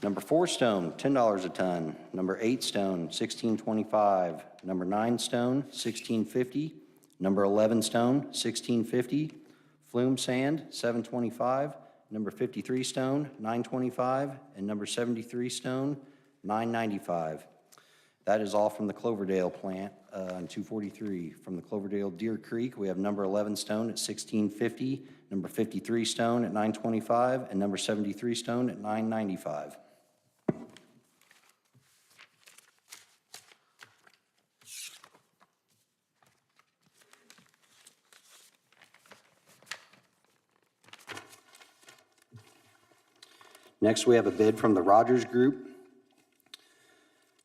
Number 4 stone, $10 a ton. Number 8 stone, $16.25. Number 9 stone, $16.50. Number 11 stone, $16.50. Flume sand, $7.25. Number 53 stone, $9.25. And number 73 stone, $9.95. That is all from the Cloverdale plant on 243. From the Cloverdale Deer Creek, we have number 11 stone at $16.50, number 53 stone at $9.25, and number 73 stone at $9.95. Next, we have a bid from the Rogers Group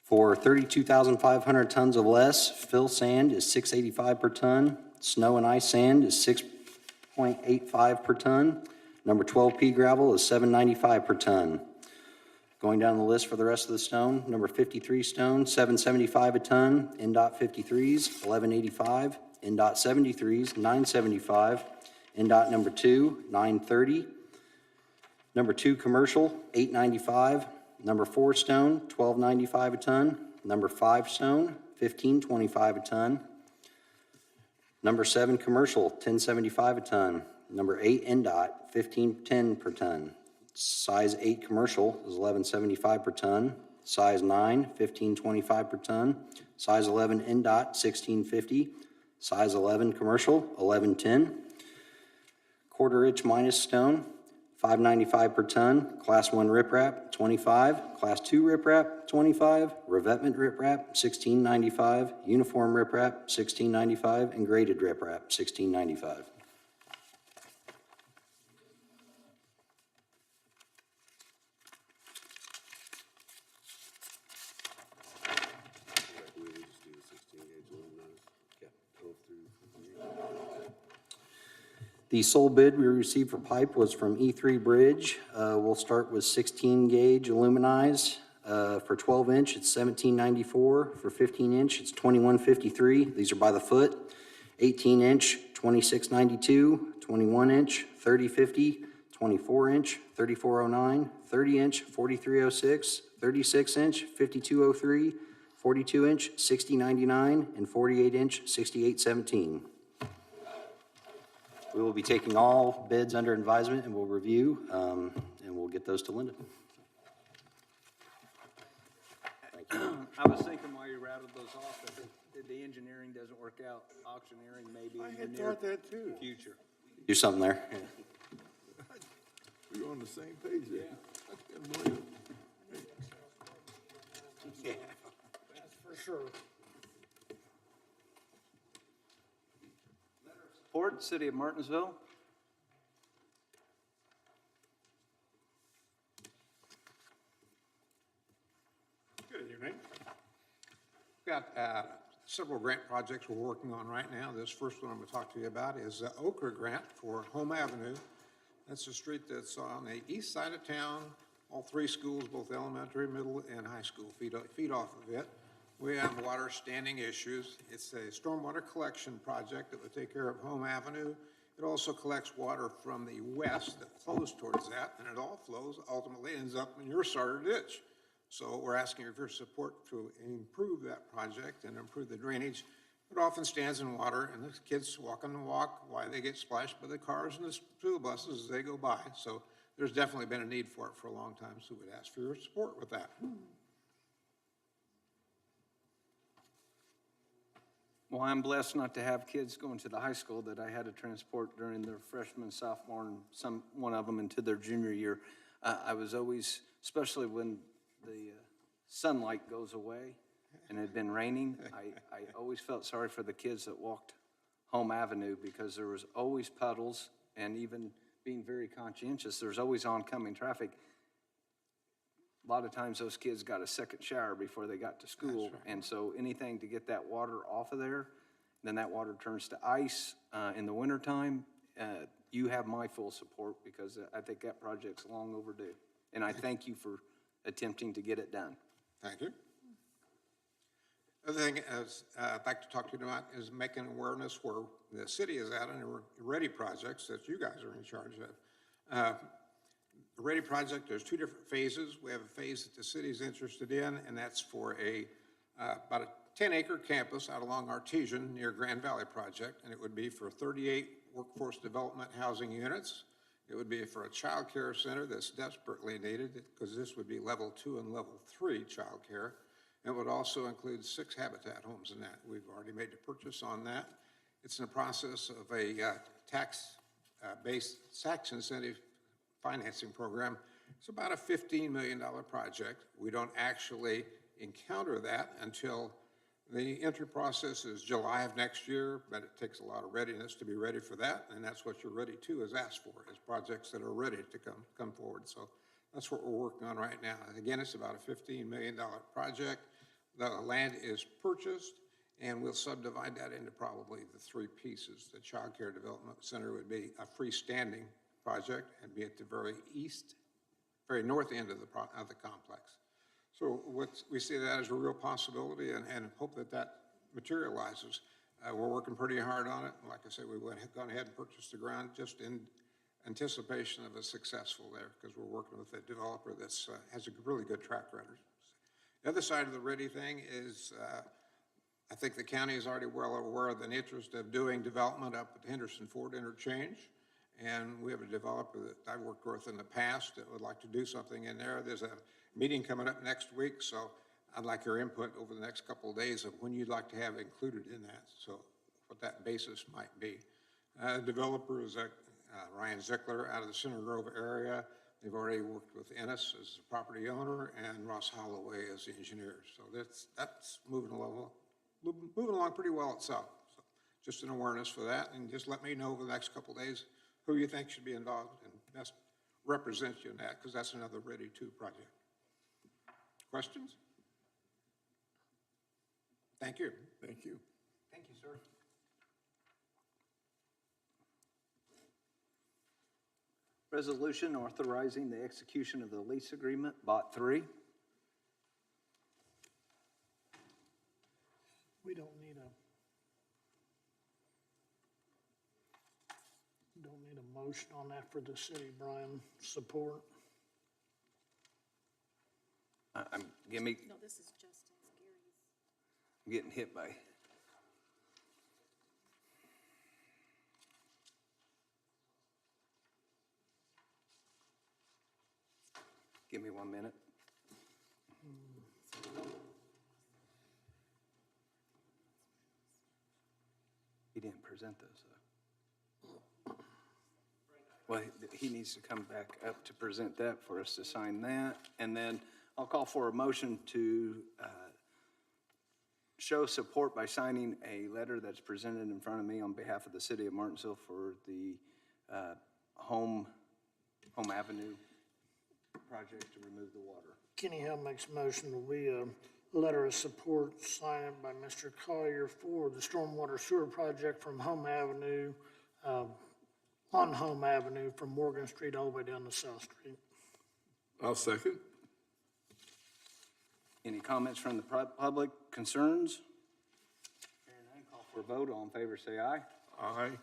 for 32,500 tons or less. Fill sand is $6.85 per ton. Snow and ice sand is $6.85 per ton. Number 12 pea gravel is $7.95 per ton. Going down the list for the rest of the stone, number 53 stone, $7.75 a ton. NDOT 53s, $11.85. NDOT 73s, $9.75. NDOT number 2, $9.30. Number 2 commercial, $8.95. Number 4 stone, $12.95 a ton. Number 5 stone, $15.25 a ton. Number 7 commercial, $10.75 a ton. Number 8 NDOT, $15.10 per ton. Size 8 commercial is $11.75 per ton. Size 9, $15.25 per ton. Size 11 NDOT, $16.50. Size 11 commercial, $11.10. Quarter inch minus stone, $5.95 per ton. Class 1 riprap, $25. Class 2 riprap, $25. Revetment riprap, $16.95. Uniform riprap, $16.95. And graded riprap, $16.95. The sole bid we received for pipe was from E3 Bridge. We'll start with 16 gauge aluminized. For 12 inch, it's $17.94. For 15 inch, it's $21.53. These are by the foot. 18 inch, $26.92. 21 inch, $30.50. 24 inch, $34.09. 30 inch, $43.06. 36 inch, $52.03. 42 inch, $60.99. And 48 inch, $68.17. We will be taking all bids under advisement and we'll review, and we'll get those to Linda. Thank you. I was thinking while you rattled those off, that the engineering doesn't work out, auctioneering maybe in the near future. Do something there. Yeah. We're on the same page there. Yeah. That's for sure. Support, City of Martinsville. Good evening. We've got several grant projects we're working on right now. This first one I'm going to talk to you about is the Okra grant for Home Avenue. That's a street that's on the east side of town. All 3 schools, both elementary, middle, and high school, feed off of it. We have water standing issues. It's a stormwater collection project that would take care of Home Avenue. It also collects water from the west that flows towards that, and it all flows, ultimately ends up in your starter ditch. So we're asking for your support to improve that project and improve the drainage. It often stands in water, and the kids walking the walk, why they get splashed by the cars and the school buses as they go by. So there's definitely been a need for it for a long time, so we'd ask for your support with that. Well, I'm blessed not to have kids going to the high school that I had to transport during their freshman, sophomore, and one of them into their junior year. I was always, especially when the sunlight goes away and it had been raining, I always felt sorry for the kids that walked Home Avenue because there was always puddles, and even being very conscientious, there's always oncoming traffic. A lot of times those kids got a second shower before they got to school. Right. And so anything to get that water off of there, then that water turns to ice in the wintertime. You have my full support because I think that project's long overdue. And I thank you for attempting to get it done. Thank you. Other thing I'd like to talk to you about is making awareness where the city is at in the Ready projects that you guys are in charge of. The Ready project, there's two different phases. We have a phase that the city is interested in, and that's for about a 10-acre campus out along Artesian near Grand Valley Project, and it would be for 38 workforce development housing units. It would be for a child care center that's desperately needed, because this would be level 2 and level 3 child care. It would also include 6 Habitat homes in that. We've already made the purchase on that. It's in the process of a tax-based tax incentive financing program. It's about a $15 million project. We don't actually encounter that until the entry process is July of next year, but it takes a lot of readiness to be ready for that, and that's what you're ready to is ask for, is projects that are ready to come forward. So that's what we're working on right now. And again, it's about a $15 million project. The land is purchased, and we'll subdivide that into probably the 3 pieces. The Child Care Development Center would be a freestanding project and be at the very north end of the complex. So we see that as a real possibility and hope that that materializes. We're working pretty hard on it. Like I said, we gone ahead and purchased the ground just in anticipation of a successful there, because we're working with a developer that's has a really good track record. The other side of the Ready thing is I think the county is already well aware of the interest of doing development up at the Henderson Ford interchange. And we have a developer that I've worked with in the past that would like to do something in there. There's a meeting coming up next week, so I'd like your input over the next couple of days of when you'd like to have included in that, so what that basis might be. Developer is Ryan Zickler out of the Center Grove area. They've already worked with Ennis as the property owner and Ross Holloway as the engineer. So that's moving along pretty well itself. So just an awareness for that, and just let me know over the next couple of days who you think should be involved and best represent you in that, because that's another Ready 2 project. Questions? Thank you. Thank you. Thank you, sir. Resolution authorizing the execution of the lease agreement, Bot 3. We don't need a motion on that for the city, Brian, support. Give me, No, this is Justin's, Gary's. I'm getting hit by. Give me 1 minute. He didn't present those, though. Well, he needs to come back up to present that for us to sign that. And then I'll call for a motion to show support by signing a letter that's presented in front of me on behalf of the city of Martinsville for the Home Avenue project to remove the water. Kenny Hill makes a motion that we, letter of support signed by Mr. Collier for the stormwater sewer project from Home Avenue, on Home Avenue from Morgan Street all the way down to South Street. I'll second. Any comments from the public, concerns? Hearing none, call for a vote. All in favor, say aye. Aye.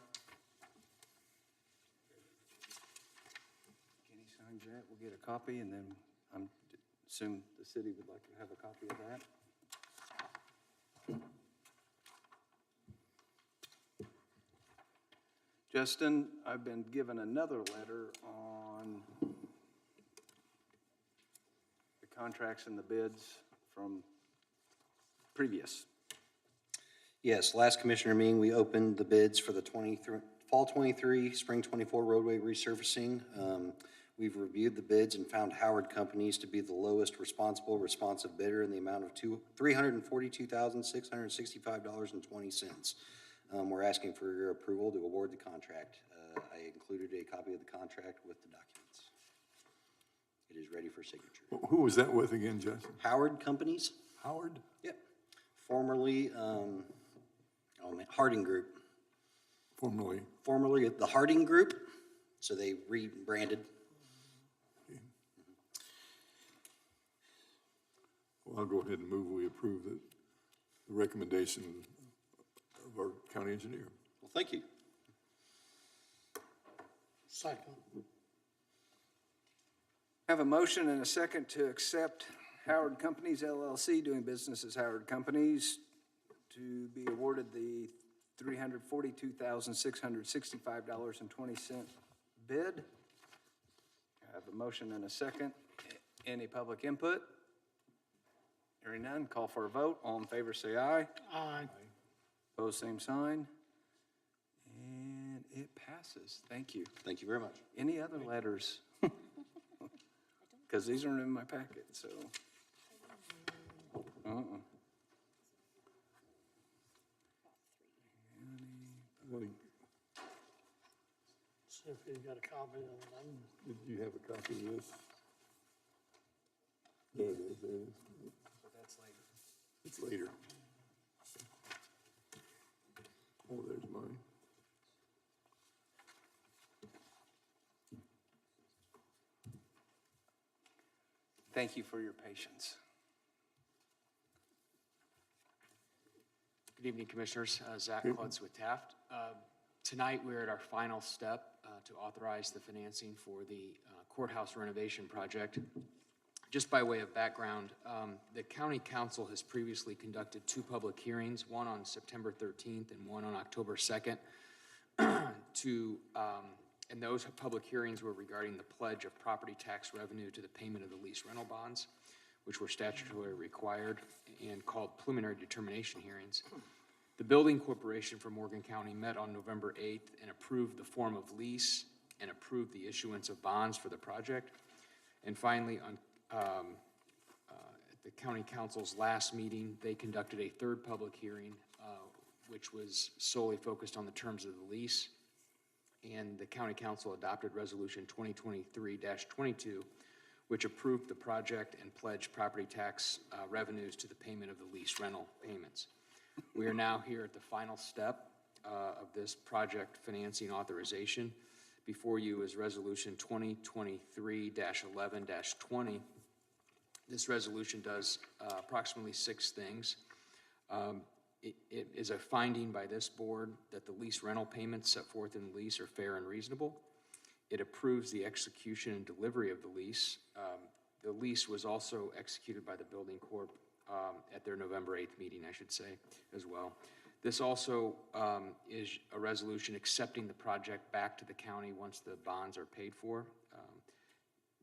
Kenny signs that, we'll get a copy, and then I'm assume the city would like to have a copy of that. Justin, I've been given another letter on the contracts and the bids from previous. Yes, last commissioner meeting, we opened the bids for the fall 23, spring 24 roadway resurfacing. We've reviewed the bids and found Howard Companies to be the lowest responsive bidder in the amount of $342,665.20. We're asking for your approval to award the contract. I included a copy of the contract with the documents. It is ready for signature. Who was that with again, Justin? Howard Companies? Howard? Yep. Formerly, Harding Group. Formerly the Harding Group, so they rebranded. Well, I'll go ahead and move we approve the recommendation of our county engineer. Well, thank you. Second. Have a motion and a second to accept Howard Companies LLC, doing business as Howard Companies, to be awarded the $342,665.20 bid. I have a motion and a second. Any public input? Hearing none, call for a vote. All in favor, say aye. Aye. Opposed, same sign. And it passes. Thank you. Thank you very much. Any other letters? Because these aren't in my packet, so. See if you got a copy of them. Did you have a copy of this? There it is, there it is. It's later. Oh, there's mine. Thank you for your patience. Good evening, Commissioners. Zach Klutz with Taft. Tonight, we're at our final step to authorize the financing for the courthouse renovation project. Just by way of background, the County Council has previously conducted 2 public hearings, one on September 13th and one on October 2nd. And those public hearings were regarding the pledge of property tax revenue to the payment of the lease rental bonds, which were statutorily required and called preliminary determination hearings. The Building Corporation for Morgan County met on November 8th and approved the form of lease and approved the issuance of bonds for the project. And finally, at the County Council's last meeting, they conducted a 3rd public hearing, which was solely focused on the terms of the lease. And the County Council adopted Resolution 2023-22, which approved the project and pledged property tax revenues to the payment of the lease rental payments. We are now here at the final step of this project financing authorization. Before you is Resolution 2023-11-20. This resolution does approximately 6 things. It is a finding by this board that the lease rental payments set forth in the lease are fair and reasonable. It approves the execution and delivery of the lease. The lease was also executed by the Building Corp at their November 8th meeting, I should say, as well. This also is a resolution accepting the project back to the county once the bonds are paid for.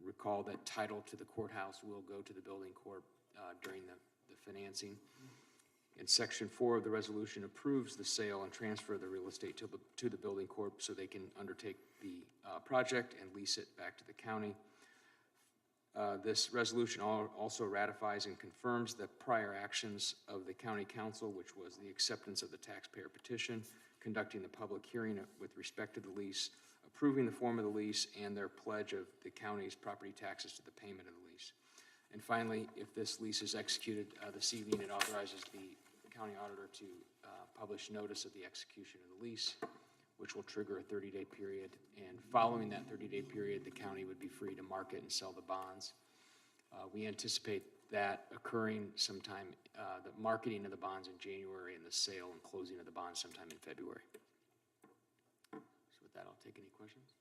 Recall that title to the courthouse will go to the Building Corp during the financing. And Section 4 of the resolution approves the sale and transfer of the real estate to the Building Corp so they can undertake the project and lease it back to the county. This resolution also ratifies and confirms the prior actions of the County Council, which was the acceptance of the taxpayer petition, conducting the public hearing with respect to the lease, approving the form of the lease, and their pledge of the county's property taxes to the payment of the lease. And finally, if this lease is executed this evening, it authorizes the county auditor to publish notice of the execution of the lease, which will trigger a 30-day period. And following that 30-day period, the county would be free to market and sell the bonds. We anticipate that occurring sometime, the marketing of the bonds in January and the sale and closing of the bonds sometime in February. So with that, I'll take any questions.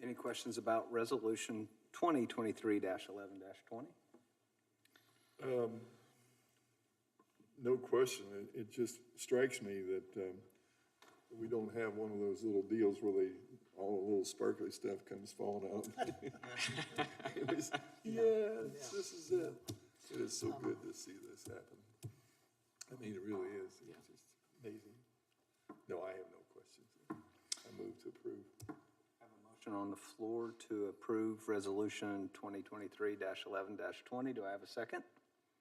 Any questions about Resolution 2023-11-20? No question. It just strikes me that we don't have one of those little deals where all the little sparkly stuff comes falling out. Yes, this is it. It is so good to see this happen. I mean, it really is. It's just amazing. No, I have no questions. I move to approve. Have a motion on the floor to approve Resolution 2023-11-20. Do I have a second?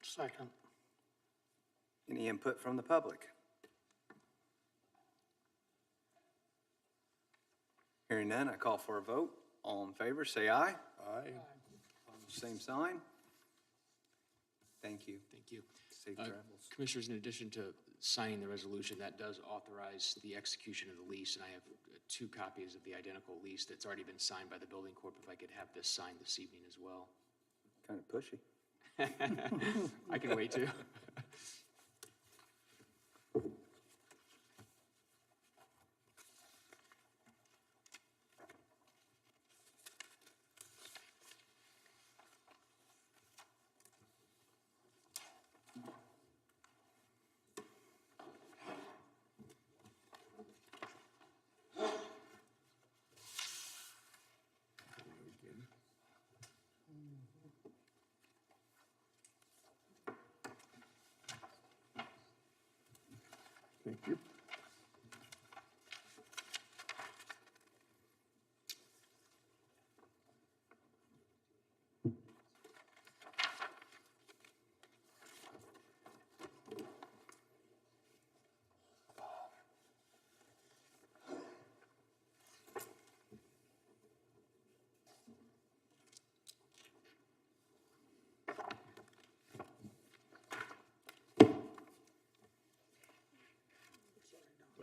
Second. Any input from the public? Hearing none, I call for a vote. All in favor, say aye. Aye. Same sign. Thank you. Thank you. Safe travels. Commissioners, in addition to signing the resolution, that does authorize the execution of the lease, and I have 2 copies of the identical lease that's already been signed by the Building Corp. If I could have this signed this evening as well. Kind of pushy. I can wait too.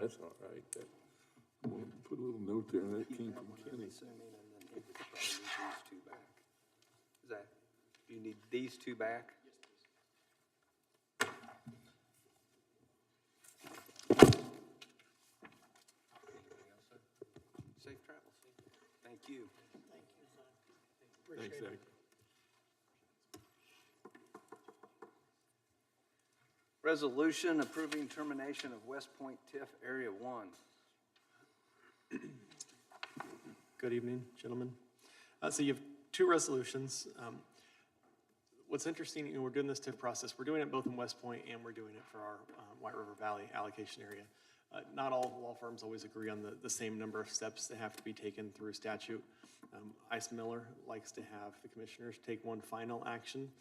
That's all right. I'm gonna put a little note there, that came from Kenny. Assuming, and then he would probably need these two back. Is that, do you need these two back? Safe travels. Thank you. Thanks, Zach. Resolution approving termination of West Point TIF Area 1. Good evening, gentlemen. So you have two resolutions. What's interesting, we're doing this TIF process. We're doing it both in West Point and we're doing it for our White River Valley allocation area. Not all law firms always agree on the same number of steps that have to be taken through statute. Ice Miller likes to have the commissioners take one final action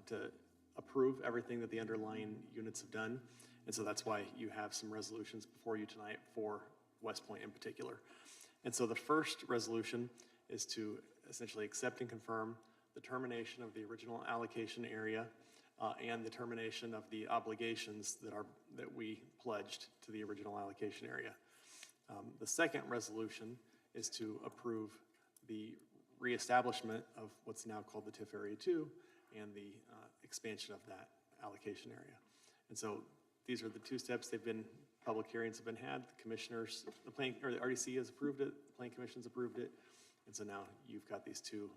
to approve everything that the underlying units have done. And so that's why you have some resolutions before you tonight for West Point in particular. And so the first resolution is to essentially accept and confirm the termination of the original allocation area and the termination of the obligations that we pledged to the original allocation area. The second resolution is to approve the reestablishment of what's now called the TIF Area 2 and the expansion of that allocation area. And so these are the two steps. They've been, public hearings have been had. The commissioners, the RDC has approved it, the Planning Commission's approved it. And so now you've got these two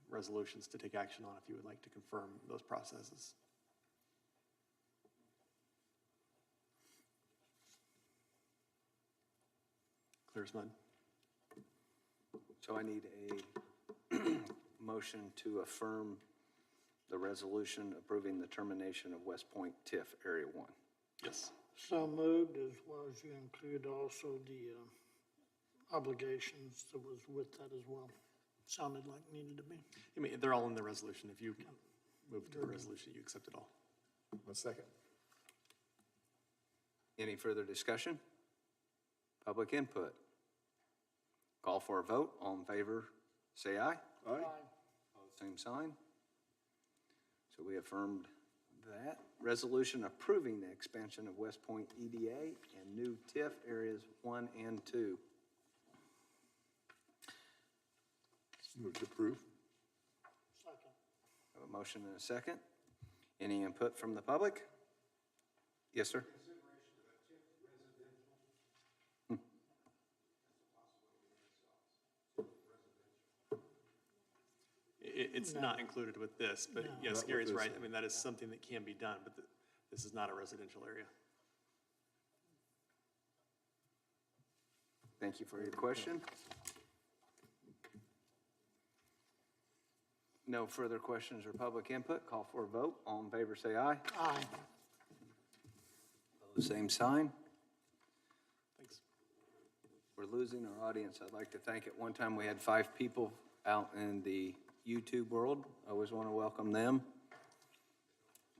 resolutions to take action on if you would like to confirm those processes. Clear as mud. So I need a motion to affirm the resolution approving the termination of West Point TIF Area 1. Yes. So moved, as well as you include also the obligations that was with that as well. Sounded like needed to be. I mean, they're all in the resolution. If you move to the resolution, you accept it all. A second. Any further discussion? Public input? Call for a vote. All in favor, say aye. Aye. Opposed, same sign. So we affirmed that. Resolution approving the expansion of West Point EDA and new TIF areas 1 and 2. Move to approve. Second. Have a motion and a second. Any input from the public? Yes, sir. It's not included with this, but yes, Not with Gary's this. right. I mean, that is something that can be done, but this is not a residential area. Thank you for your question. No further questions or public input. Call for a vote. All in favor, say aye. Aye. Opposed, same sign. Thanks. We're losing our audience. I'd like to thank, at one time, we had 5 people out in the YouTube world. I always want to welcome them.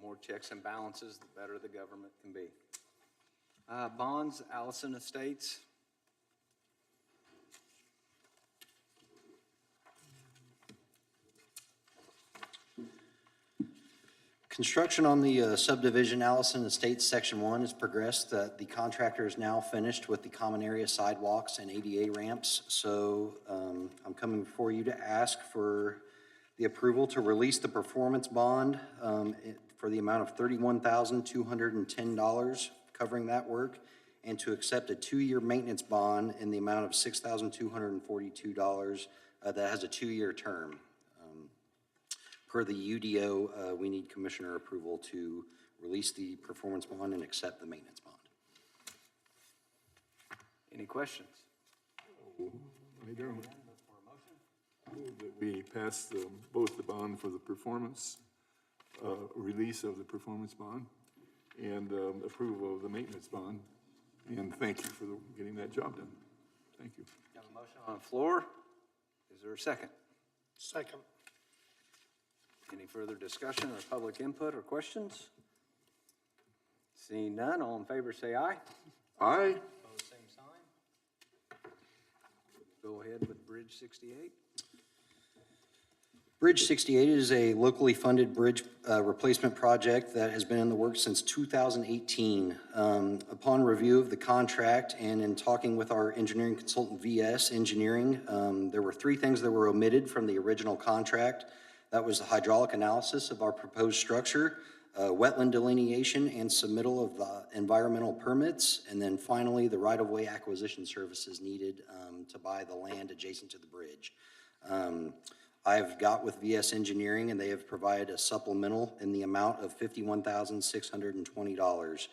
More checks and balances, the better the government can be. Bonds, Allison Estates. Construction on the subdivision Allison Estates Section 1 has progressed. The contractor is now finished with the common area sidewalks and ADA ramps. So I'm coming before you to ask for the approval to release the performance bond for the amount of $31,210 covering that work, and to accept a 2-year maintenance bond in the amount of $6,242 that has a 2-year term. Per the UDO, we need commissioner approval to release the performance bond and accept the maintenance bond. Any questions? I don't. Move that we pass both the bond for the performance, release of the performance bond, and approval of the maintenance bond. And thank you for getting that job done. Thank you. Have a motion on the floor. Is there a second? Second. Any further discussion or public input or questions? Seeing none, all in favor say aye. Aye. Opposed, same sign. Go ahead with Bridge 68. Bridge 68 is a locally funded bridge replacement project that has been in the works since 2018. Upon review of the contract and in talking with our engineering consultant, VS Engineering, there were 3 things that were omitted from the original contract. That was the hydraulic analysis of our proposed structure, wetland delineation and submittal of the environmental permits, and then finally, the right-of-way acquisition services needed to buy the land adjacent to the bridge. I've got with VS Engineering, and they have provided a supplemental in the amount of $51,620.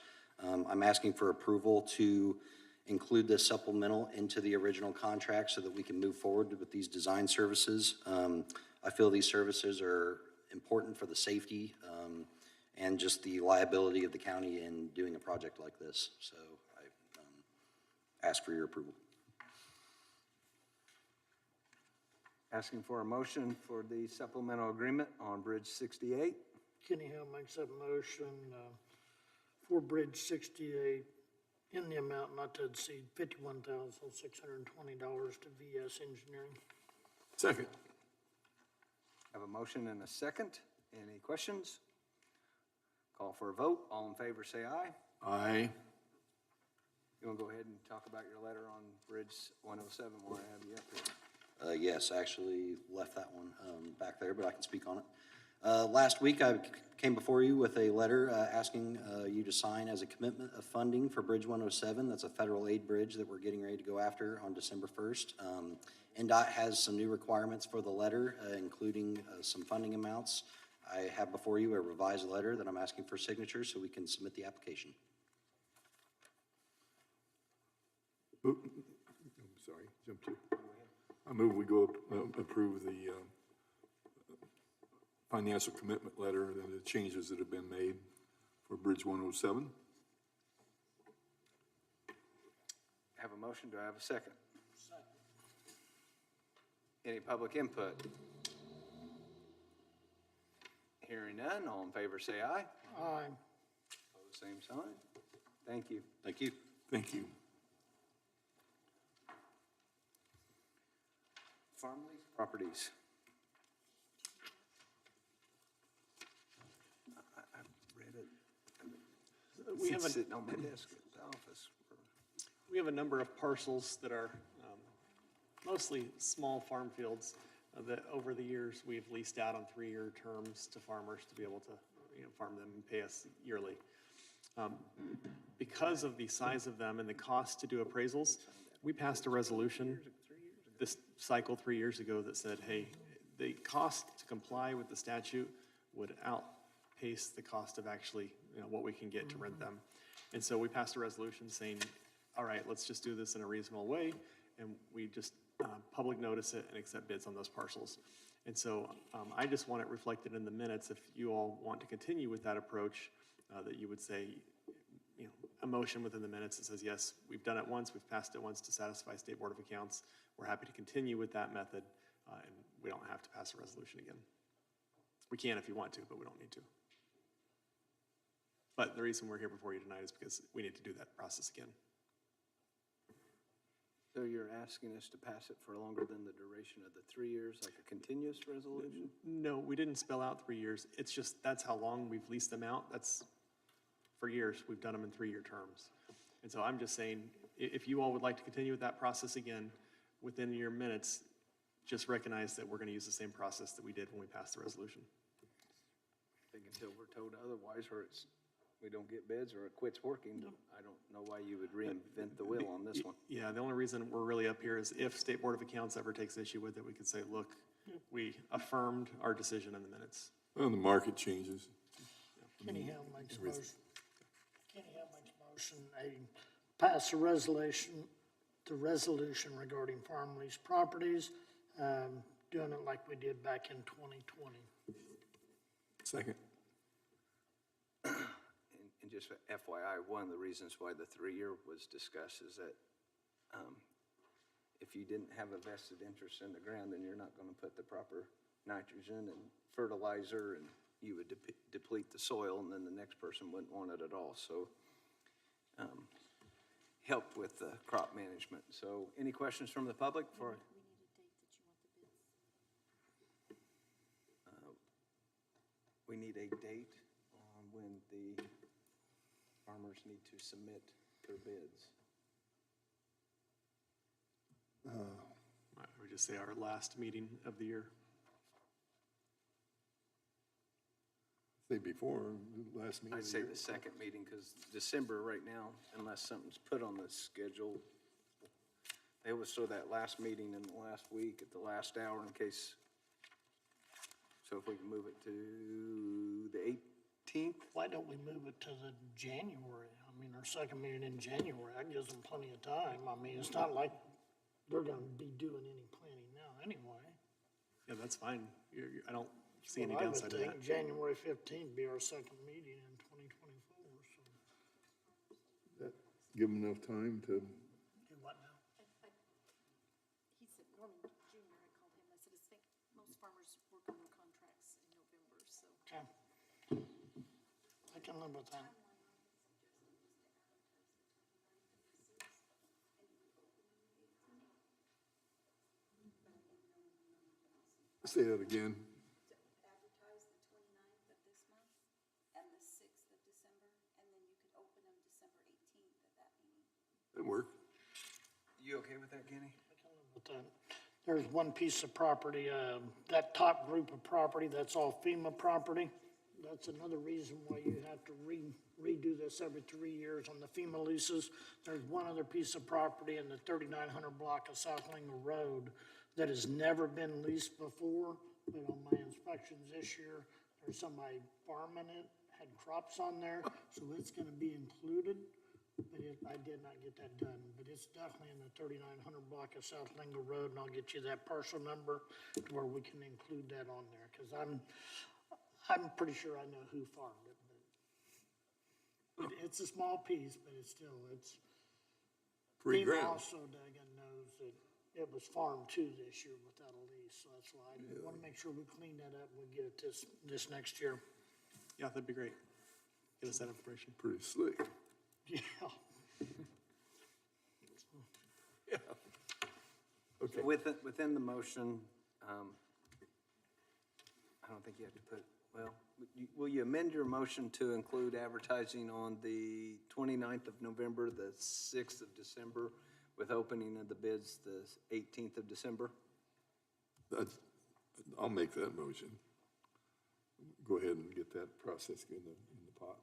I'm asking for approval to include this supplemental into the original contract so that we can move forward with these design services. I feel these services are important for the safety and just the liability of the county in doing a project like this. So I ask for your approval. Asking for a motion for the supplemental agreement on Bridge 68. Kenny Hill makes that motion for Bridge 68 in the amount not to exceed $51,620 to VS Engineering. Second. Have a motion and a second. Any questions? Call for a vote. All in favor, say aye. Aye. You want to go ahead and talk about your letter on Bridge 107 while I have you up here? Yes, I actually left that one back there, but I can speak on it. Last week, I came before you with a letter asking you to sign as a commitment of funding for Bridge 107. That's a federal aid bridge that we're getting ready to go after on December 1st. NDOT has some new requirements for the letter, including some funding amounts. I have before you a revised letter that I'm asking for signature so we can submit the application. I'm sorry, jump to. I move we go approve the financial commitment letter and the changes that have been made for Bridge 107. Have a motion. Do I have a second? Any public input? Hearing none, all in favor say aye. Aye. Opposed, same sign. Thank you. Thank you. Thank you. Farm lease properties. I've read it. We have It's a, sitting on my desk at the office. we have a number of parcels that are mostly small farm fields that over the years we've leased out on 3-year terms to farmers to be able to, farm them and pay us yearly. Because of the size of them and the cost to do appraisals, we passed a resolution this cycle 3 years ago that said, hey, the cost to comply with the statute would outpace the cost of actually, what we can get to rent them. And so we passed a resolution saying, all right, let's just do this in a reasonable way. And we just public notice it and accept bids on those parcels. And so I just want it reflected in the minutes if you all want to continue with that approach, that you would say, a motion within the minutes that says, yes, we've done it once, we've passed it once to satisfy State Board of Accounts. We're happy to continue with that method, and we don't have to pass a resolution again. We can if you want to, but we don't need to. But the reason we're here before you tonight is because we need to do that process again. So you're asking us to pass it for longer than the duration of the 3 years, like a continuous resolution? No, we didn't spell out 3 years. It's just, that's how long we've leased them out. That's, for years, we've done them in 3-year terms. And so I'm just saying, if you all would like to continue with that process again, within your minutes, just recognize that we're gonna use the same process that we did when we passed the resolution. I think until we're told otherwise, or we don't get bids, or it quits working, I don't know why you would reinvent the wheel on this one. Yeah, the only reason we're really up here is if State Board of Accounts ever takes issue with it, we could say, look, we affirmed our decision in the minutes. Well, the market changes. Kenny Hill makes a motion. Kenny Hill makes a motion, pass a resolution regarding farm lease properties, doing it like we did back in 2020. Second. And just FYI, one of the reasons why the 3-year was discussed is that if you didn't have a vested interest in the ground, then you're not going to put the proper nitrogen and fertilizer, and you would deplete the soil, and then the next person wouldn't want it at all. So help with the crop management. So any questions from the public? For need a date on when the farmers need to submit their bids. I would just say our last meeting of the year. Say before, last meeting. I'd say the second meeting, because December right now, unless something's put on the schedule, they always throw that last meeting in the last week at the last hour in case. So if we can move it to the 18th? Why don't we move it to the January? I mean, our second meeting in January, that gives them plenty of time. I mean, it's not like they're gonna be doing any planning now anyway. Yeah, that's fine. I don't see any Well, downside to I would that. think January 15th be our second meeting in 2024, so. That give them enough time to, Do what now? He said, Norman Junior, I called him, I said, I think most farmers work on their contracts in November, so. Okay. I can live with that. say that again. Advertise the 29th of this month and the 6th of December, and then you could open them December 18th at that meeting. That'd work. You okay with that, Kenny? But there's one piece of property, that top group of property, that's all FEMA property. That's another reason why you have to redo this every 3 years on the FEMA leases. There's one other piece of property in the 3900 block of South Lingle Road that has never been leased before, but on my inspections this year, there's somebody farming it, had crops on there, so it's gonna be included. But I did not get that done, but it's definitely in the 3900 block of South Lingle Road, and I'll get you that parcel number to where we can include that on there, because I'm pretty sure I know who farmed it, but it's a small piece, but it's still, it's. Free FEMA ground. also, Dagan, knows that it was farmed too this year without a lease, so that's why I want to make sure we clean that up and we get it this next year. Yeah, that'd be great. Get us that information. Pretty slick. Yeah. Okay. Within the motion, I don't think you have to put, well, will you amend your motion to include advertising on the 29th of November, the 6th of December, with opening of the bids the 18th of December? I'll make that motion. Go ahead and get that process in the pot.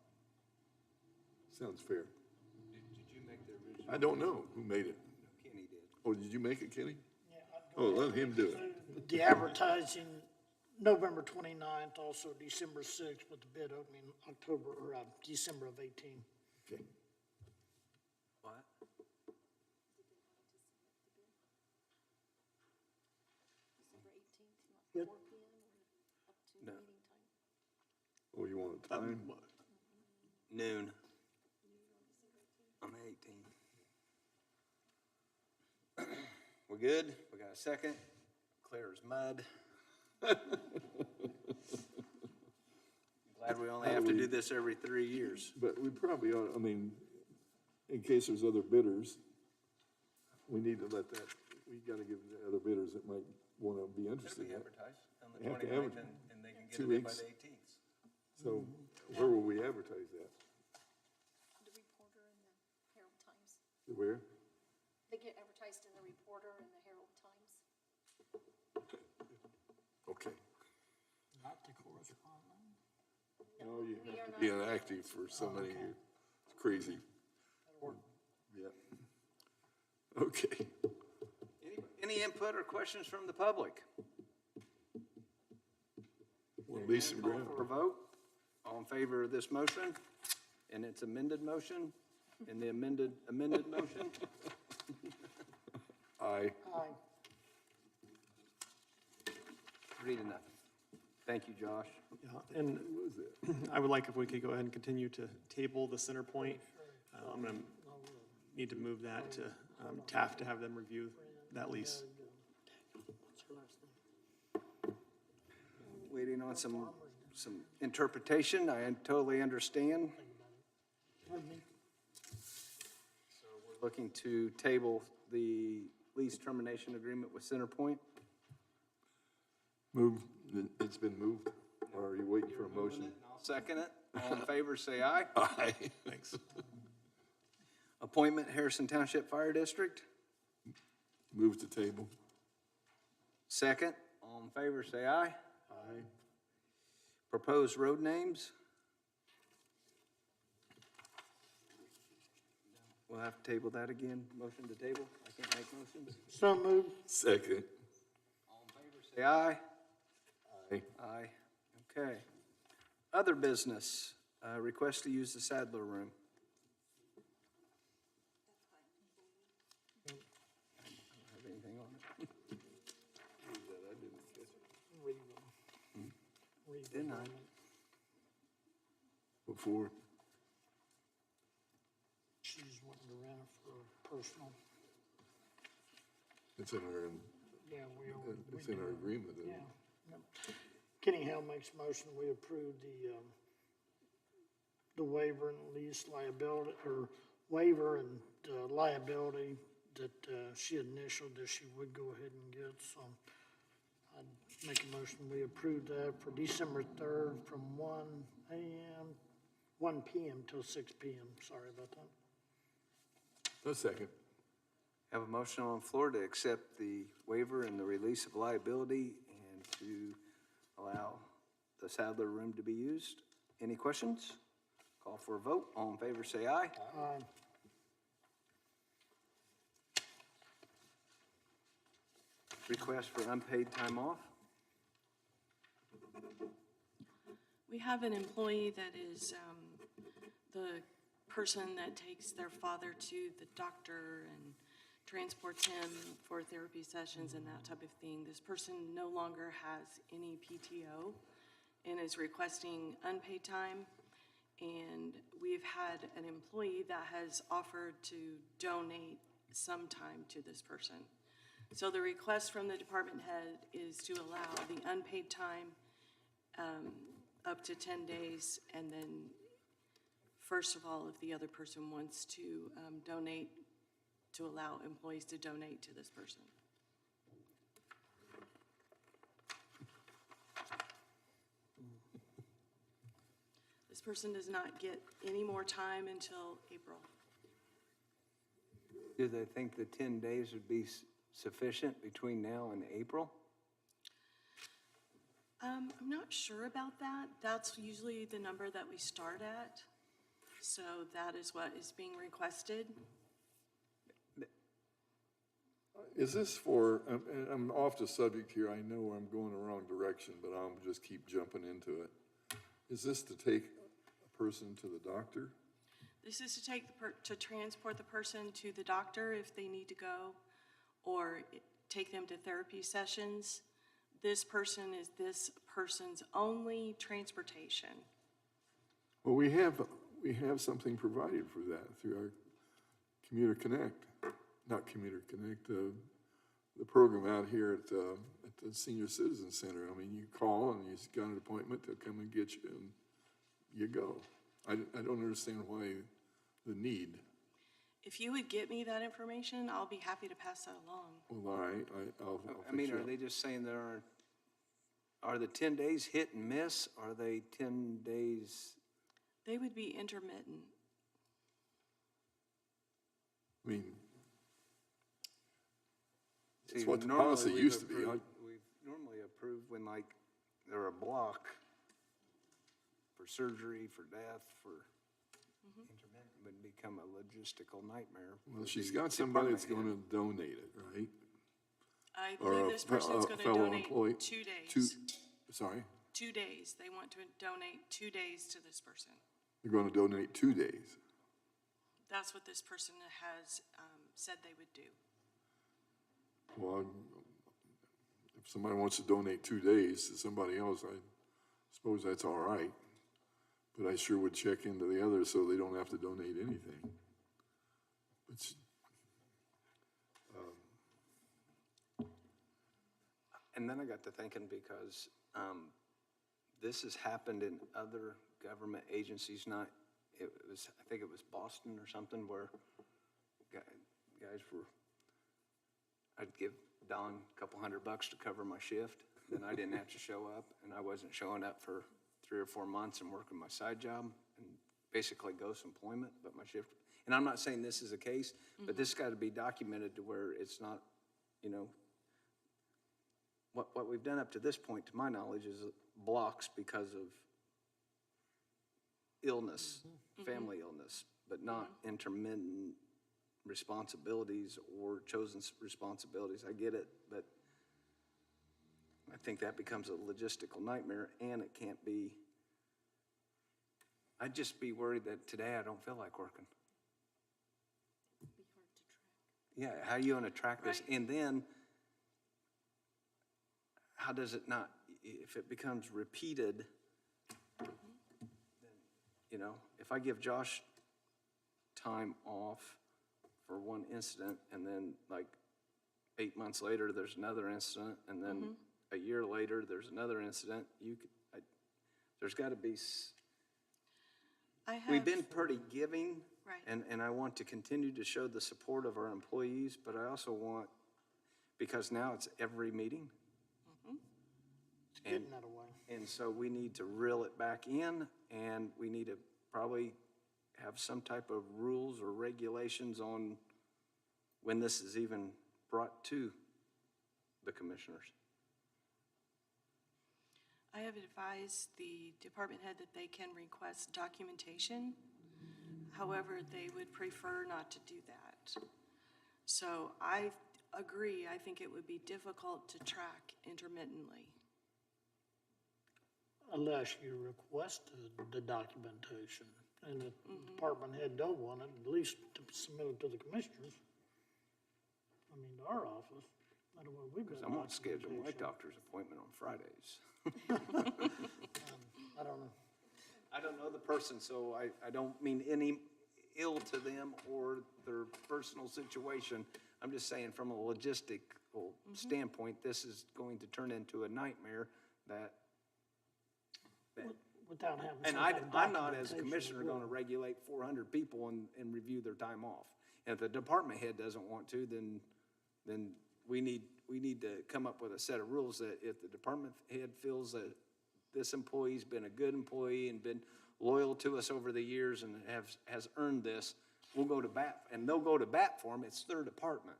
Sounds fair. Did you make the original? I don't know who made it. Kenny did. Oh, did you make it, Kenny? Yeah, I'd go Oh, let him do it. The advertising, November 29th, also December 6th, with the bid opening October, or December of 18. Okay. What? December 18th, Good. 4 PM or up to No. meeting time. Oh, you want a time? Noon. On the 18th. We're good? We got a second? Clear as mud. Glad we only have to do this every 3 years. But we probably ought, I mean, in case there's other bidders, we need to let that, we gotta give the other bidders that might wanna be It'll interested be in it. advertised on the They have to 29th, advertise. and they can get 2 it in by weeks. the 18th. So where will we advertise that? The Reporter and the Herald Times. Where? They get advertised in the Reporter and the Herald Times. Okay. Not the correspondent. No, you we have are to be not- inactive for so many years. It's crazy. Yeah. Okay. Any input or questions from the public? We'll lease some Call ground. for a vote. All in favor of this motion and its amended motion and the amended motion? Aye. Aye. 3-0. Thank you, Josh. Yeah, and What was that? I would like if we could go ahead and continue to table the center point. I'm gonna need to move that to TAF to have them review that lease. What's her last name? Waiting on some interpretation. I totally understand. Pardon me? Looking to table the lease termination agreement with CenterPoint. Move, it's been moved. Or are you waiting for a motion? I'll second it. All in favor, say aye. Aye. Thanks. Appointment Harrison Township Fire District. Move to table. Second. All in favor, say aye. Aye. Proposed road names. We'll have to table that again. Motion to table. I can't make motions. So moved. Second. All in favor, say aye. Aye. Aye. Okay. Other business, request to use the Sadler Room. I don't have anything on it. Read them. Read Didn't them. I? Before. She's wanting to rent it for personal. It's in our, Yeah, we it's in our agreement. isn't Yeah. it? Yep. Kenny Hale makes a motion, we approve the waiver and lease liability, or waiver and liability that she initialed that she would go ahead and get, so I'd make a motion, we approve that for December 3rd from 1 p.m. till 6 p.m., sorry about that. A second. Have a motion on the floor to accept the waiver and the release of liability and to allow the Sadler Room to be used. Any questions? Call for a vote. All in favor, say aye. Aye. Request for unpaid time off. We have an employee that is the person that takes their father to the doctor and transports him for therapy sessions and that type of thing. This person no longer has any PTO and is requesting unpaid time. And we've had an employee that has offered to donate some time to this person. So the request from the department head is to allow the unpaid time up to 10 days, and then, first of all, if the other person wants to donate, to allow employees to donate to this person. This person does not get any more time until April. Do they think the 10 days would be sufficient between now and April? I'm not sure about that. That's usually the number that we start at. So that is what is being requested. Is this for, and I'm off the subject here, I know I'm going the wrong direction, but I'll just keep jumping into it. Is this to take a person to the doctor? This is to take to transport the person to the doctor if they need to go, or take them to therapy sessions. This person is this person's only transportation. Well, we have something provided for that through our Commuter Connect, not Commuter Connect, the program out here at the Senior Citizen Center. I mean, you call and you've got an appointment, they'll come and get you and you go. I don't understand why the need. If you would get me that information, I'll be happy to pass that along. Well, all right, I'll I mean, fix are it. they just saying are the 10 days hit and miss? Are they 10 days? They would be intermittent. I mean, See, it's what the normally policy we've used to be. approved- We've normally approved when like they're a block for surgery, for death, for intermittent would become a logistical nightmare. Well, for she's the got somebody that's department gonna head. donate it, right? I Or believe a this person's going to fellow donate employee. 2 days. Sorry, 2 days. They want to donate 2 days to this person. they're gonna donate 2 days. That's what this person has said they would do. Well, if somebody wants to donate 2 days to somebody else, I suppose that's all right. But I sure would check into the others so they don't have to donate anything. It's, And then I got to thinking because this has happened in other government agencies, I think it was Boston or something, where guys were, I'd give Don a couple $100 to cover my shift. then I didn't have to show up, and I wasn't showing up for 3 or 4 months and working my side job and basically ghost employment, but my shift, and I'm not saying this is a case, but this got to be documented to where it's not, you know, what we've done up to this point, to my knowledge, is blocks because of illness, family illness, but not intermittent responsibilities or chosen responsibilities. I get it, but I think that becomes a logistical nightmare, and it can't be. I'd just be worried that today I don't feel like working. It'd be hard to track. Yeah, how are you gonna track this? Right. And then, how does it not, if it becomes repeated, then, you know, if I give Josh time off for one incident, and then like 8 months later, there's another incident, and then a year later, there's another incident, there's gotta be, I have. we've been pretty giving. Right. And I want to continue to show the support of our employees, but I also want, because now it's every meeting. It's getting that away. And so we need to reel it back in, and we need to probably have some type of rules or regulations on when this is even brought to the commissioners. I have advised the department head that they can request documentation. However, they would prefer not to do that. So I agree, I think it would be difficult to track intermittently. Unless you requested the documentation, and the department head don't want it, at least to submit it to the commissioners. I mean, to our office, I don't know, we've got I'm gonna schedule my documentation. doctor's appointment on Fridays. I don't know. I don't know the person, so I don't mean any ill to them or their personal situation. I'm just saying from a logistical standpoint, this is going to turn into a nightmare that, Without having and some kind of I'm not as a documentation commissioner as well. gonna regulate 400 people and review their time off. And if the department head doesn't want to, then we need to come up with a set of rules that if the department head feels that this employee's been a good employee and been loyal to us over the years and has earned this, we'll go to bat, and they'll go to bat for them, it's their department.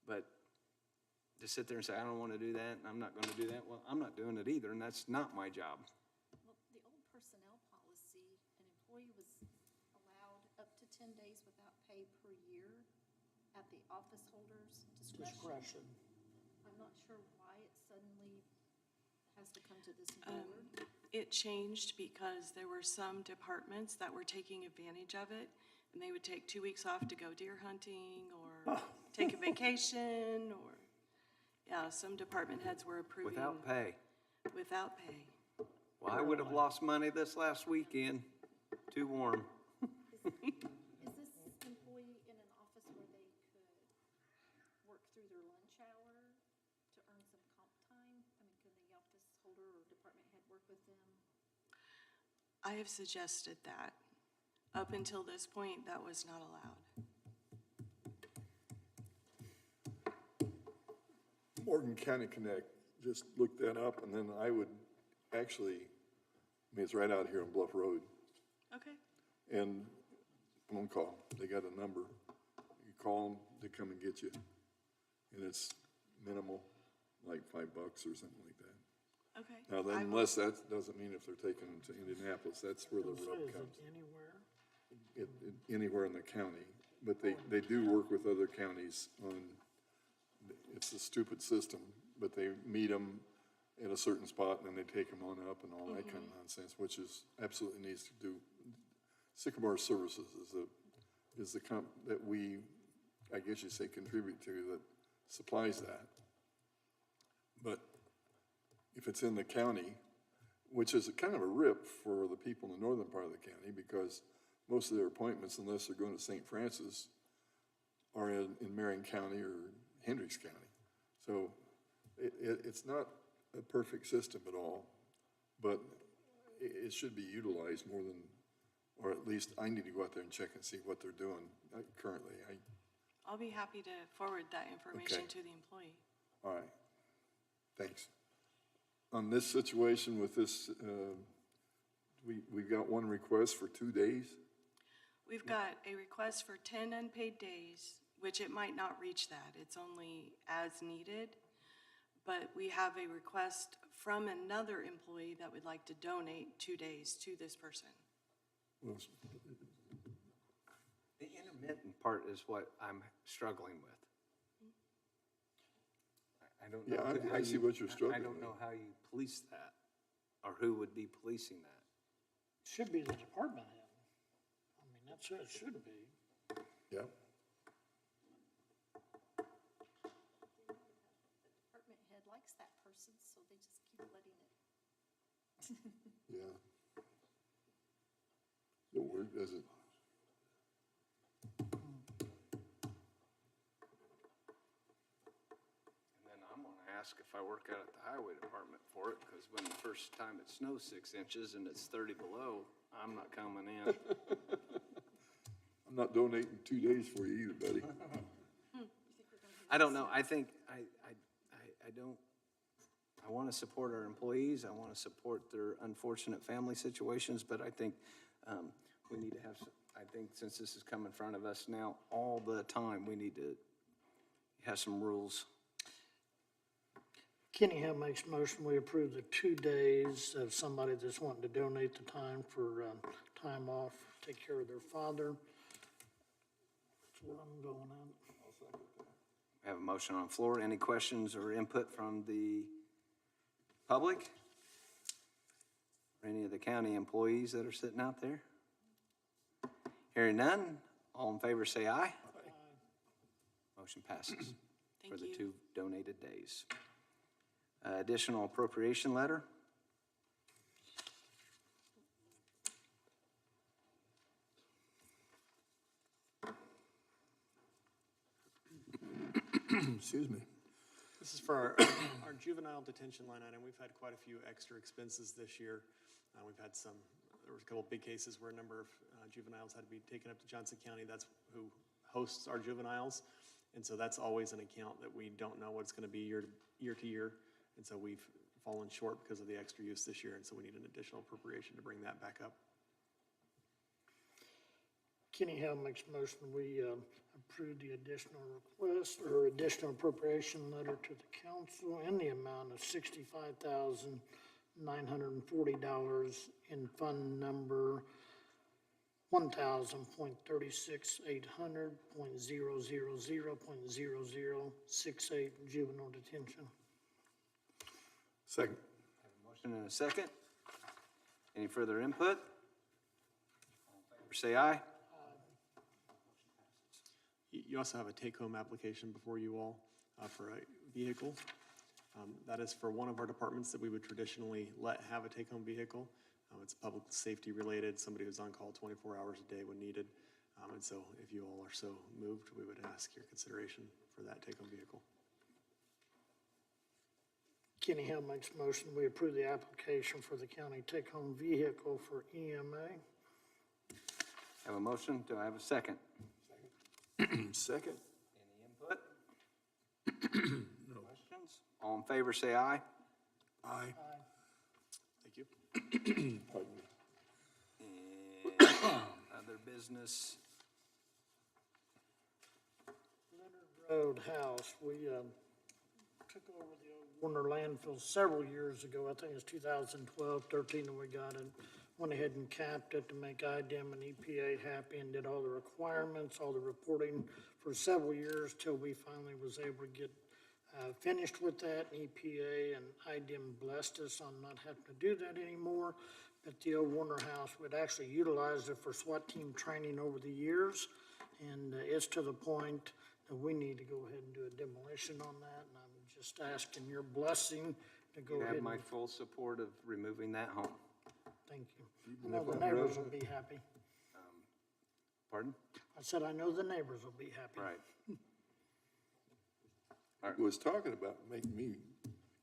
But to sit there and say, I don't wanna do that, and I'm not gonna do that, well, I'm not doing it either, and that's not my job. Well, the old personnel policy, an employee was allowed up to 10 days without pay per year at the office holder's discretion. Discretion. I'm not sure why it suddenly has to come to this board. It changed because there were some departments that were taking advantage of it, and they would take 2 weeks off to go deer hunting or take a vacation, or, yeah, some department heads were approving. Without pay. Without pay. Well, I would have lost money this last weekend, too warm. Is this employee in an office where they could work through their lunch hour to earn some comp time? I mean, can the office holder or department head work with them? I have suggested that. Up until this point, that was not allowed. Morgan County Connect, just look that up, and then I would actually, I mean, it's right out here on Bluff Road, Okay. and phone call, they got a number. You call them, they come and get you, and it's minimal, like $5 or something like that. Okay. Now, then, I will- unless that doesn't mean if they're taking them to Indianapolis, that's where the So rub is comes. it anywhere? Anywhere in the county, but they do work with other counties on, it's a stupid system, but they meet them at a certain spot and then they take them on up and all that kind of nonsense, which is, absolutely needs to do. Sycamore Services is the that we, I guess you say, contribute to, that supplies that. But if it's in the county, which is a kind of a rip for the people in the northern part of the county, because most of their appointments, unless they're going to St. Francis, are in Marion County or Hendricks County. So it's not a perfect system at all, but it should be utilized more than, or at least I need to go out there and check and see what they're doing currently. I I'll be happy to forward that information Okay. to the employee. All right, thanks. on this situation with this, we've got one request for 2 days? We've got a request for 10 unpaid days, which it might not reach that. It's only as needed. But we have a request from another employee that would like to donate 2 days to this person. Well, The intermittent part is what I'm struggling with. I don't know. Yeah, I how see you- what you're struggling I don't know with. how you police that, or who would be policing that. Should be the department head. I mean, that's who it should be. Yeah, Department head likes that person, so they just keep letting it. yeah. The word doesn't, And then I'm gonna ask if I work out at the highway department for it, because when the first time it snows 6 inches and it's 30 below, I'm not coming in. I'm not donating 2 days for you either, buddy. I don't know, I think, I don't, I want to support our employees, I want to support their unfortunate family situations, but I think we need to have, I think since this has come in front of us now all the time, we need to have some rules. Kenny Hill makes motion, we approve the 2 days of somebody that's wanting to donate the time for time off, take care of their father. That's where I'm going on. We have a motion on the floor. Any questions or input from the public? Or any of the county employees that are sitting out there? Hearing none, all in favor say aye. Motion passes for the Thank 2 you. donated days. Additional appropriation letter. Excuse me. This is for our juvenile detention line item. We've had quite a few extra expenses this year. We've had some, there was a couple of big cases where a number of juveniles had to be taken up to Johnson County. That's who hosts our juveniles. And so that's always an account that we don't know what it's going to be year to year. And so we've fallen short because of the extra use this year. And so we need an additional appropriation to bring that back up. Kenny Hill makes motion, we approve the additional request or additional appropriation letter to the council in the amount of $65,940 in fund number 1,000.36,800.000.0068 juvenile detention. Second. Motion and a second. Any further input? All in favor say aye. You also have a take-home application before you all for a vehicle. That is for one of our departments that we would traditionally let have a take-home vehicle. It's public safety related, somebody who's on call 24 hours a day when needed. And so if you all are so moved, we would ask your consideration for that take-home vehicle. Kenny Hill makes motion, we approve the application for the county take-home vehicle for EMA. Have a motion. Do I have a second? Second. Any input? Questions? All in favor say aye. Aye. Thank you. Pardon me. And other business. Roadhouse, we took over the old Warner landfill several years ago. I think it was 2012, 13 when we got it. Went ahead and capped it to make IDEM and EPA happy and did all the requirements, all the reporting for several years till we finally was able to get finished with that. And EPA and IDEM blessed us on not having to do that anymore. But the old Warner House, we'd actually utilized it for SWAT team training over the years. And it's to the point that we need to go ahead and do a demolition on that. And I'm just asking your blessing to go You ahead have and, my full support of removing that home. thank you. I know the neighbors will be happy. Pardon? I said, I know the neighbors will be happy. Right. Was talking about making me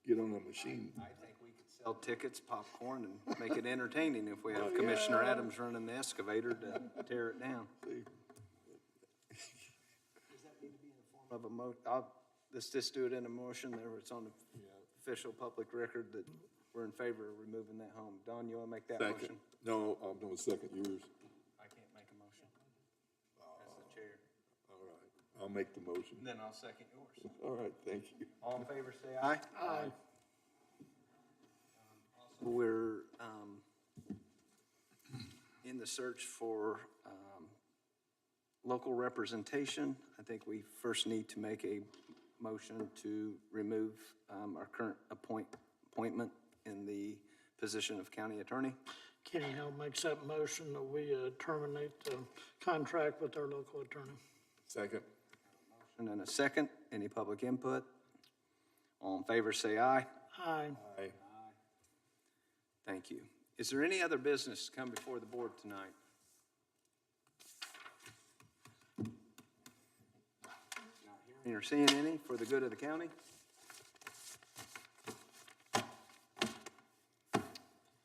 get on a machine. I think we could sell tickets, popcorn, and make it entertaining if we have Commissioner Adams running the excavator to tear it down. See, Does that need to be in the form of a let's just do it in a motion there, it's on the official public record that we're in favor of removing that home. Don, you want to make that Second. motion? No, I'm doing second, yours. I can't make a motion. That's the chair. All right, I'll make the motion. Then I'll second yours. All right, thank you. All in favor, say aye. Aye. We're in the search for local representation. I think we first need to make a motion to remove our current appointment in the position of county attorney. Kenny Hill makes that motion that we terminate the contract with our local attorney. Second. And then a second. Any public input? All in favor, say aye. Aye. Aye. Thank you. Is there any other business to come before the board tonight? Not hearing or seeing any for the good of the county? I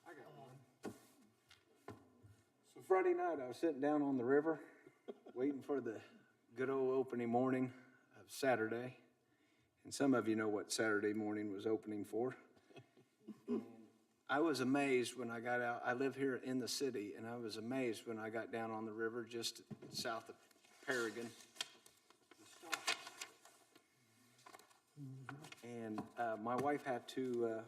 got one. So Friday night, I was sitting down on the river, waiting for the good old opening morning of Saturday. And some of you know what Saturday morning was opening for. I was amazed when I got out. I live here in the city, and I was amazed when I got down on the river just south of Paragon. And my wife had to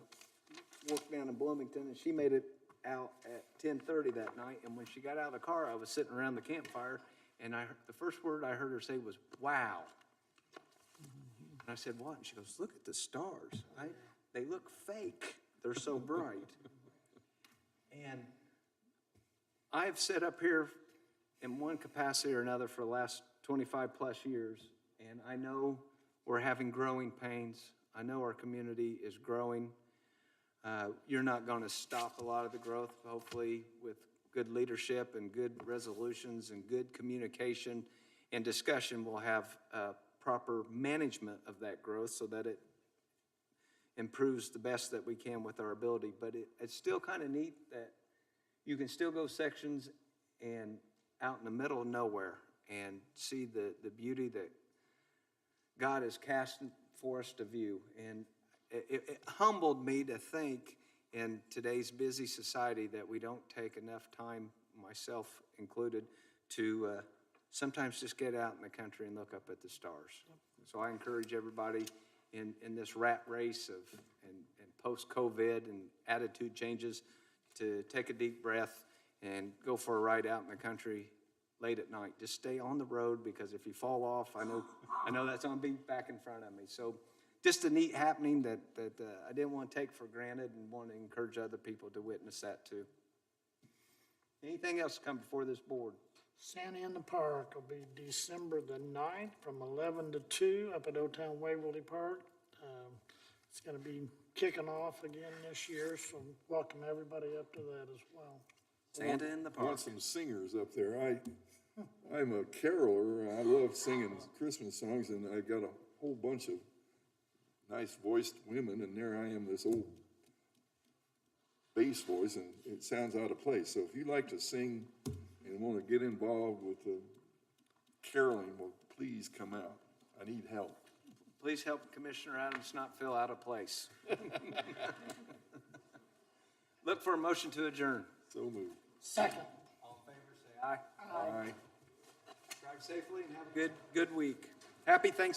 work down in Bloomington, and she made it out at 10:30 that night. And when she got out of the car, I was sitting around the campfire, and the first word I heard her say was, "Wow." And I said, "What?" And she goes, "Look at the stars. They look fake. They're so bright." And I've sat up here in one capacity or another for the last 25 plus years, and I know we're having growing pains. I know our community is growing. You're not going to stop a lot of the growth, hopefully, with good leadership and good resolutions and good communication and discussion. We'll have proper management of that growth so that it improves the best that we can with our ability. But it's still kind of neat that you can still go sections and out in the middle of nowhere and see the beauty that God has cast for us to view. And it humbled me to think in today's busy society that we don't take enough time, myself included, to sometimes just get out in the country and look up at the stars. So I encourage everybody in this rat race and post-COVID and attitude changes to take a deep breath and go for a ride out in the country late at night. Just stay on the road, because if you fall off, I know that's going to be back in front of me. So just a neat happening that I didn't want to take for granted, and want to encourage other people to witness that too. Anything else to come before this board? Santa in the Park will be December the 9th from 11 to 2 up at Old Town Waverly Park. It's going to be kicking off again this year, so welcome everybody up to that as well. Santa in the I Park. want some singers up there. I'm a caroler. I love singing Christmas songs, and I got a whole bunch of nice voiced women, and there I am, this old bass voice, and it sounds out of place. So if you like to sing and want to get involved with the caroling, well, please come out. I need help. Please help Commissioner Adams not feel out of place. Look for a motion to adjourn. So moved. Second. All in favor, say aye. Aye. Drive safely and have a good week. Happy Thanksgiving.